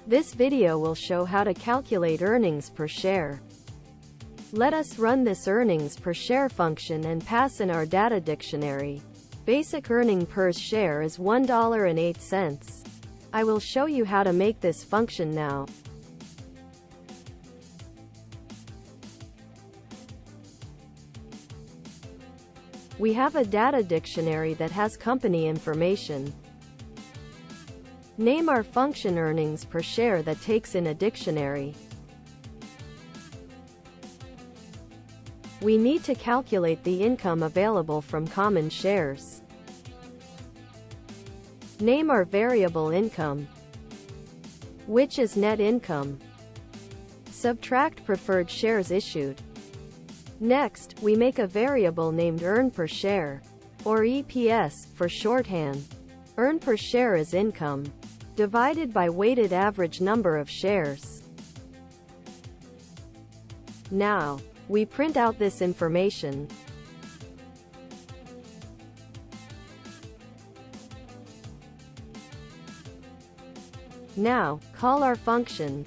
This video will show how to calculate earnings per share. Let us run this earnings per share function and pass in our data dictionary. Basic earning per share is $1.08. I will show you how to make this function now. We have a data dictionary that has company information. Name our function earnings per share that takes in a dictionary. We need to calculate the income available from common shares. Name our variable income, which is net income. Subtract preferred shares issued. Next, we make a variable named earn per share, or EPS, for shorthand. Earn per share is income, divided by weighted average number of shares. Now, we print out this information. Now, call our function.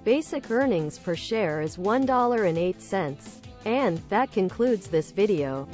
Basic earnings per share is $1.08. And that concludes this video.